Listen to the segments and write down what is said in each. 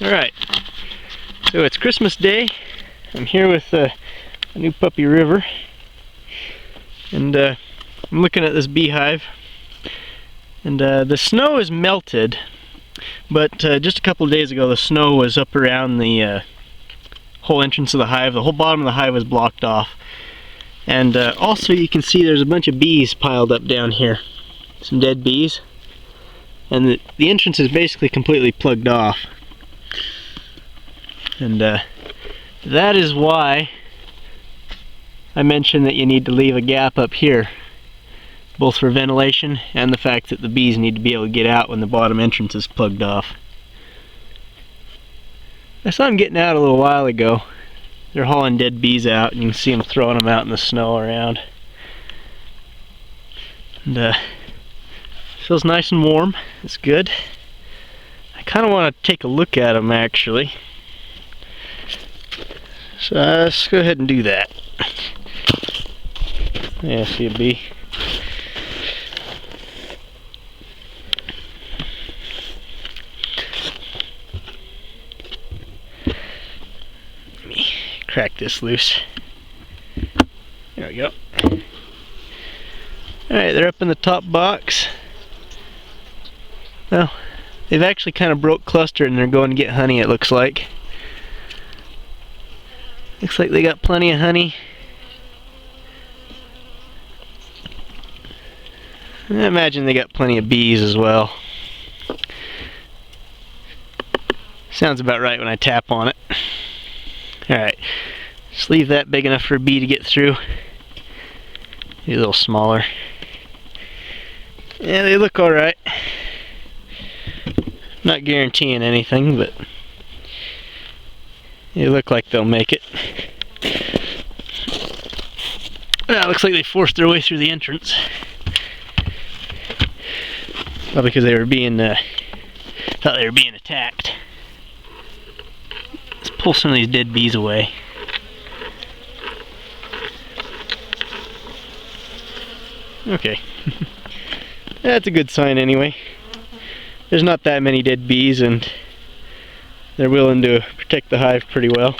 Alright, so it's Christmas Day. I'm here with a new puppy River, and I'm looking at this beehive, and the snow is melted, but just a couple of days ago the snow was up around the whole entrance of the hive. The whole bottom of the hive was blocked off, and also you can see there's a bunch of bees piled up down here, some dead bees, and the entrance is basically completely plugged off. And that is why I mentioned that you need to leave a gap up here, both for ventilation and the fact that the bees need to be able to get out when the bottom entrance is plugged off. I saw them getting out a little while ago. They're hauling dead bees out, and you can see them throwing them out in the snow around. And feels nice and warm. It's good. I kind of want to take a look at them actually. So let's go ahead and do that. Yeah, I see a bee. Let me crack this loose. There we go. Alright, they're up in the top box. Well, they've actually kind of broke cluster and they're going to get honey, it looks like. Looks like they got plenty of honey. I imagine they got plenty of bees as well. Sounds about right when I tap on it. Alright, just leave that big enough for a bee to get through. Maybe a little smaller. Yeah, they look alright. Not guaranteeing anything, but they look like they'll make it. Well, it looks like they forced their way through the entrance. Probably because they were being thought they were being attacked. Let's pull some of these dead bees away. Okay. That's a good sign anyway. There's not that many dead bees, and they're willing to protect the hive pretty well.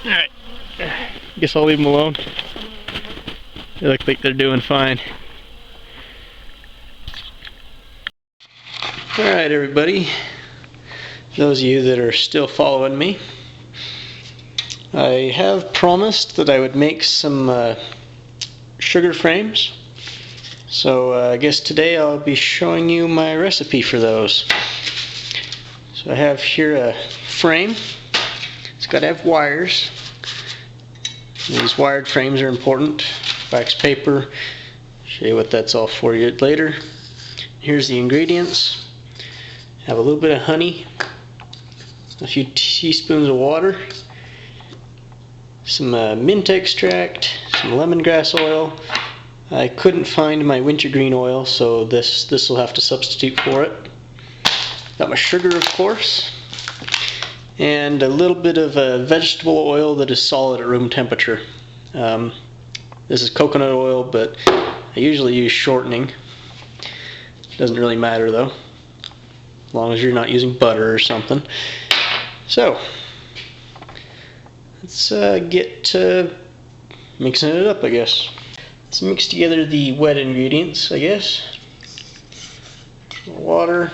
Alright, guess I'll leave them alone. They look like they're doing fine. Alright everybody, those of you that are still following me, I have promised that I would make some sugar frames. So I guess today I'll be showing you my recipe for those. So I have here a frame. It's got to have wires. These wired frames are important. Wax paper. Show you what that's all for you later. Here's the ingredients. Have a little bit of honey, a few teaspoons of water, some mint extract, some lemongrass oil. I couldn't find my wintergreen oil, so this will have to substitute for it. Got my sugar, of course, and a little bit of vegetable oil that is solid at room temperature. This is coconut oil, but I usually use shortening. Doesn't really matter though, as long as you're not using butter or something. So let's get mixing it up, I guess. Let's mix together the wet ingredients, I guess. Water.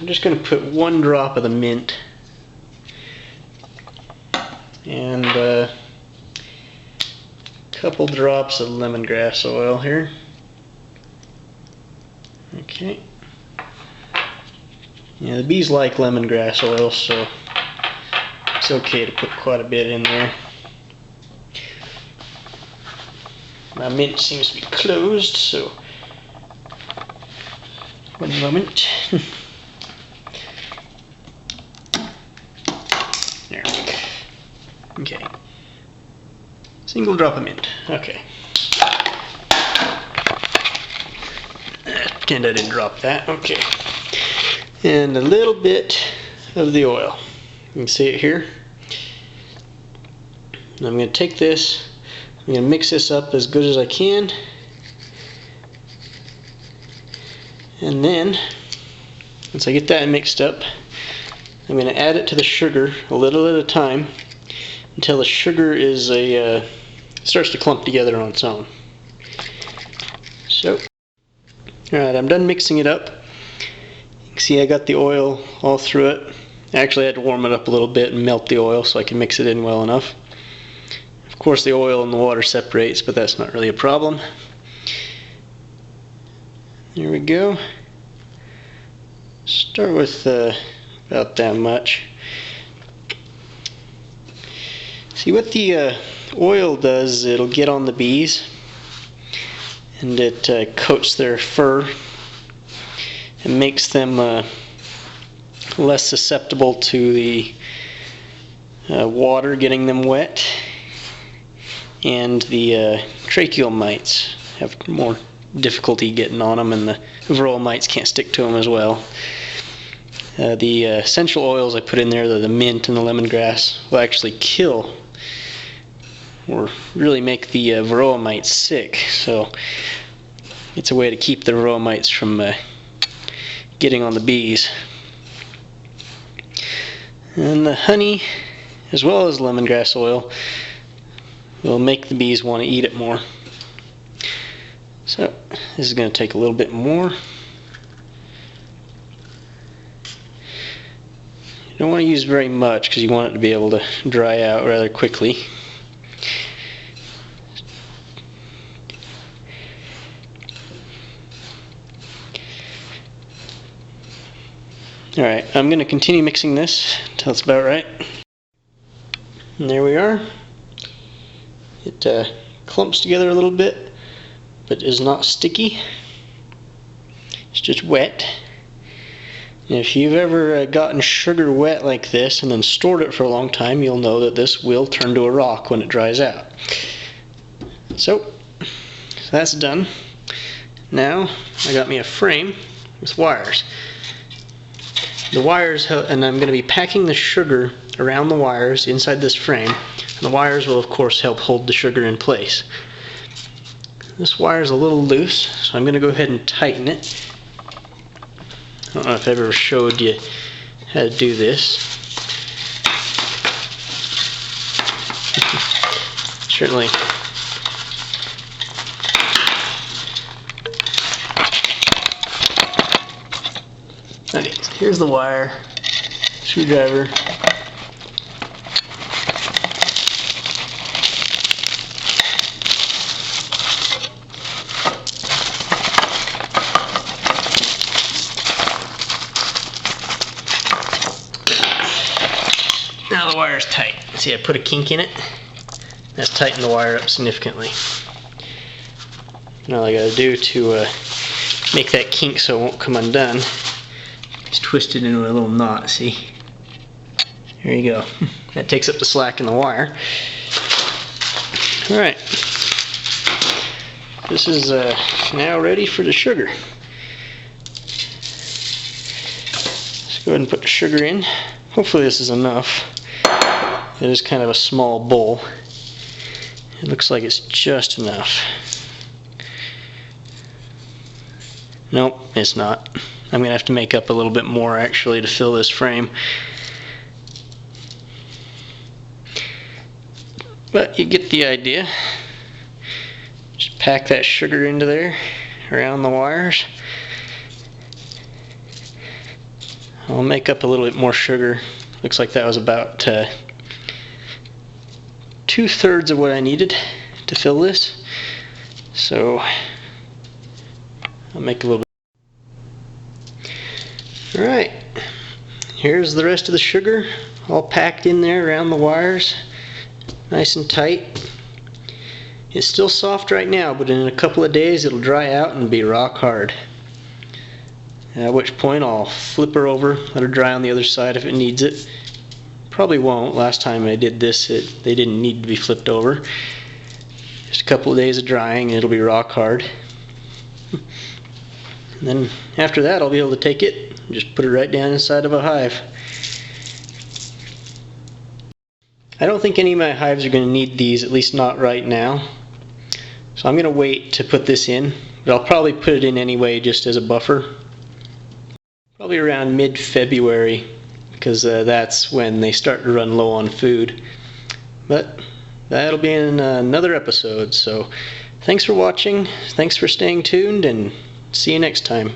I'm just going to put 1 drop of the mint and a couple drops of lemongrass oil here. Okay. Yeah, the bees like lemongrass oil, so it's okay to put quite a bit in there. My mint seems to be closed, so one moment. There. Okay. Single drop of mint. Okay. Pretend I didn't drop that. Okay. And a little bit of the oil. You can see it here. I'm going to take this. I'm going to mix this up as good as I can. And then, once I get that mixed up, I'm going to add it to the sugar a little at a time until the sugar is starts to clump together on its own. So, alright, I'm done mixing it up. You can see I got the oil all through it. I actually had to warm it up a little bit and melt the oil so I can mix it in well enough. Of course the oil and the water separates, but that's not really a problem. There we go. Start with about that much. See what the oil does, it'll get on the bees and it coats their fur and makes them less susceptible to the water getting them wet, and the tracheal mites have more difficulty getting on them, and the varroa mites can't stick to them as well. The essential oils I put in there, the mint and the lemongrass, will actually kill or really make the varroa mites sick, so it's a way to keep the varroa mites from getting on the bees. And the honey, as well as lemongrass oil, will make the bees want to eat it more. So this is going to take a little bit more. You don't want to use very much because you want it to be able to dry out rather quickly. Alright, I'm going to continue mixing this until it's about right. And there we are. It clumps together a little bit, but is not sticky. It's just wet. And if you've ever gotten sugar wet like this and then stored it for a long time, you'll know that this will turn to a rock when it dries out. So that's done. Now I got me a frame with wires. The wires, and I'm going to be packing the sugar around the wires inside this frame, and the wires will of course help hold the sugar in place. This wire is a little loose, so I'm going to go ahead and tighten it. I don't know if I ever showed you how to do this. Certainly. Okay, here's the wire, screwdriver. Now the wire is tight. See, I put a kink in it. That's tightened the wire up significantly. Now all I gotta do to make that kink so it won't come undone is twist it into a little knot, see? There you go. That takes up the slack in the wire. Alright. This is now ready for the sugar. Let's go ahead and put the sugar in. Hopefully this is enough. It is kind of a small bowl. It looks like it's just enough. Nope, it's not. I'm going to have to make up a little bit more actually to fill this frame. But you get the idea. Just pack that sugar into there around the wires. I'll make up a little bit more sugar. Looks like that was about 2/3 of what I needed to fill this. So I'll make a little bit. Alright, here's the rest of the sugar all packed in there around the wires, nice and tight. It's still soft right now, but in a couple of days it'll dry out and be rock hard. At which point I'll flip her over, let her dry on the other side if it needs it. Probably won't. Last time I did this, they didn't need to be flipped over. Just a couple of days of drying and it'll be rock hard. And then after that I'll be able to take it and just put it right down inside of a hive. I don't think any of my hives are going to need these, at least not right now. So I'm going to wait to put this in, but I'll probably put it in anyway just as a buffer. Probably around mid-February, because that's when they start to run low on food. But that'll be in another episode, so thanks for watching, thanks for staying tuned, and see you next time.